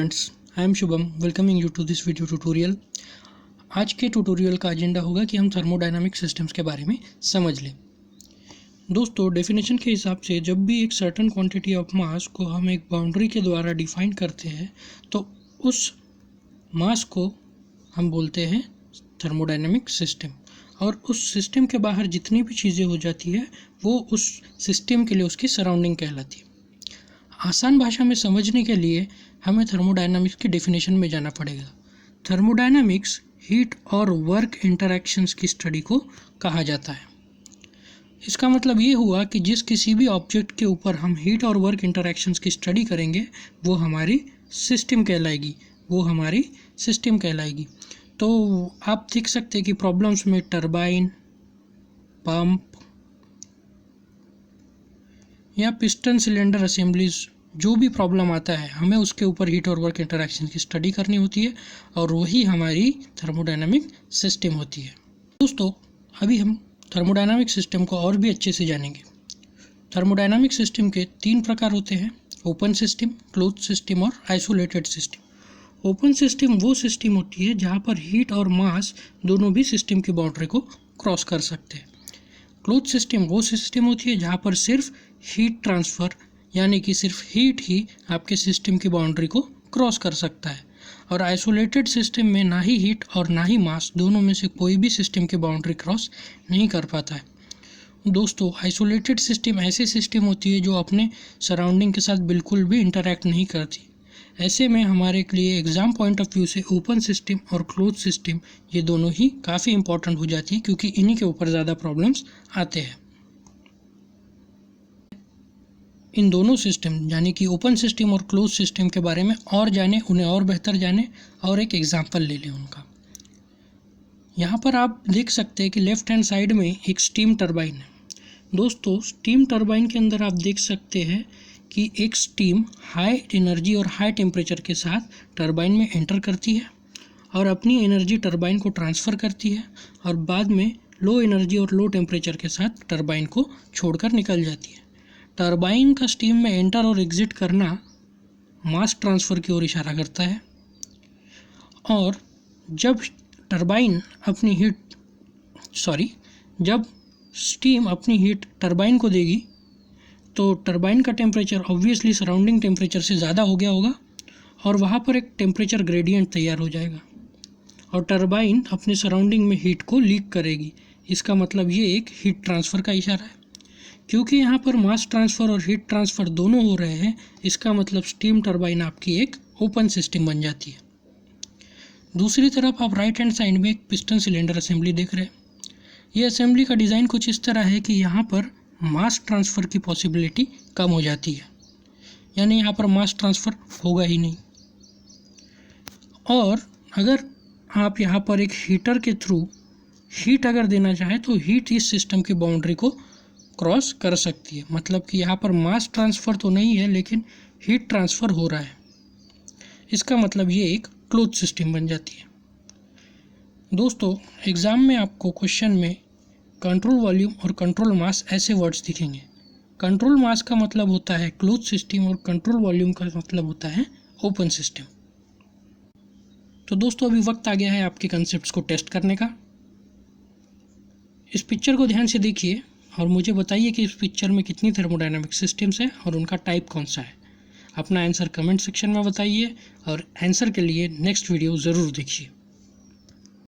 Friends, I am Shubham welcoming you to this video tutorial. आज के tutorial का agenda होगा कि हम थर्मोडायनामिक सिस्टम्स के बारे में समझ लें। दोस्तों, डेफिनेशन के हिसाब से जब भी एक सर्टेन क्वांटिटी ऑफ मास को हम एक बाउंड्री के द्वारा डिफाइन करते हैं तो उस मास को हम बोलते हैं थर्मोडायनामिक सिस्टम, और उस सिस्टम के बाहर जितनी भी चीज़ें हो जाती है वो उस सिस्टम के लिए उसकी सराउंडिंग कहलाती है। आसान भाषा में समझने के लिए हमें थर्मोडायनामिक्स की डेफिनेशन में जाना पड़ेगा। थर्मोडायनामिक्स हीट और वर्क इंटरैक्शंस की स्टडी को कहा जाता है। इसका मतलब ये हुआ कि जिस किसी भी ऑब्जेक्ट के ऊपर हम हीट और वर्क इंटरैक्शंस की स्टडी करेंगे वो हमारी सिस्टम कहलाएगी। तो आप देख सकते हैं कि प्रॉब्लम्स में टरबाइन, पंप या पिस्टन सिलेंडर असेंबलीज जो भी प्रॉब्लम आता है हमें उसके ऊपर हीट और वर्क इंटरैक्शन की स्टडी करनी होती है, और वही हमारी थर्मोडायनामिक सिस्टम होती है। दोस्तों, अभी हम थर्मोडायनामिक सिस्टम को और भी अच्छे से जानेंगे। थर्मोडायनामिक सिस्टम के 3 प्रकार होते हैं: ओपन सिस्टम, क्लोज्ड सिस्टम और आइसोलेटेड सिस्टम। ओपन सिस्टम वो सिस्टम होती है जहाँ पर हीट और मास दोनों भी सिस्टम की बाउंड्री को क्रॉस कर सकते हैं। क्लोज्ड सिस्टम वो सिस्टम होती है जहाँ पर सिर्फ हीट ट्रांसफ़र यानी कि सिर्फ हीट ही आपके सिस्टम की बाउंड्री को क्रॉस कर सकता है, और आइसोलेटेड सिस्टम में ना ही हीट और ना ही मास दोनों में से कोई भी सिस्टम की बाउंड्री क्रॉस नहीं कर पाता है। दोस्तों, आइसोलेटेड सिस्टम ऐसे सिस्टम होती है जो अपने सराउंडिंग के साथ बिल्कुल भी इंटरैक्ट नहीं करती। ऐसे में हमारे लिए एग्ज़ाम पॉइंट ऑफ व्यू से ओपन सिस्टम और क्लोज सिस्टम ये दोनों ही काफ़ी इंपॉर्टेंट हो जाती है, क्योंकि इन्हीं के ऊपर ज़्यादा प्रॉब्लम्स आते हैं। इन दोनों सिस्टम यानी कि ओपन सिस्टम और क्लोज सिस्टम के बारे में और जाने, उन्हें और बेहतर जाने, और एक एग्जांपल ले लें उनका। यहाँ पर आप देख सकते हैं कि लेफ़्ट हैंड साइड में एक स्टीम टरबाइन है। दोस्तों, स्टीम टरबाइन के अंदर आप देख सकते हैं कि एक स्टीम हाई एनर्जी और हाई टेम्परेचर के साथ टरबाइन में एंटर करती है और अपनी एनर्जी टरबाइन को ट्रांसफ़र करती है, और बाद में लो एनर्जी और लो टेम्परेचर के साथ टरबाइन को छोड़कर निकल जाती है। टरबाइन का स्टीम में एंटर और एग्ज़िट करना मास ट्रांसफ़र की ओर इशारा करता है, और जब स्टीम अपनी हीट टरबाइन को देगी तो टरबाइन का टेम्परेचर ऑब्वियसली सराउंडिंग टेम्परेचर से ज़्यादा हो गया होगा, और वहाँ पर एक टेम्परेचर ग्रेडियंट तैयार हो जाएगा, और टरबाइन अपने सराउंडिंग में हीट को लीक करेगी। इसका मतलब ये एक हीट ट्रांसफ़र का इशारा है। क्योंकि यहाँ पर मास ट्रांसफ़र और हीट ट्रांसफ़र दोनों हो रहे हैं, इसका मतलब स्टीम टरबाइन आपकी एक ओपन सिस्टम बन जाती है। दूसरी तरफ आप राइट हैंड साइड में एक पिस्टन सिलेंडर असेंबली देख रहे हैं। ये असेंबली का डिज़ाइन कुछ इस तरह है कि यहाँ पर मास ट्रांसफ़र की पॉसिबिलिटी कम हो जाती है, यानी यहाँ पर मास ट्रांसफ़र होगा ही नहीं। और अगर आप यहाँ पर एक हीटर के थ्रू हीट अगर देना चाहें तो हीट इस सिस्टम की बाउंड्री को क्रॉस कर सकती है। मतलब कि यहाँ पर मास ट्रांसफ़र तो नहीं है लेकिन हीट ट्रांसफ़र हो रहा है। इसका मतलब ये एक क्लोज सिस्टम बन जाती है। दोस्तों, एग्ज़ाम में आपको क्वेश्चन में कंट्रोल वॉल्यूम और कंट्रोल मास ऐसे वर्ड्स दिखेंगे। कंट्रोल मास का मतलब होता है क्लोज सिस्टम और कंट्रोल वॉल्यूम का मतलब होता है ओपन सिस्टम। तो दोस्तों, अभी वक्त आ गया है आपके कंसेप्ट्स को टेस्ट करने का। इस पिक्चर को ध्यान से देखिए और मुझे बताइए कि इस पिक्चर में कितनी थर्मोडायनामिक सिस्टम्स हैं और उनका टाइप कौन सा है। अपना आंसर कमेंट सेक्शन में बताइए, और आंसर के लिए नेक्स्ट वीडियो ज़रूर देखिए।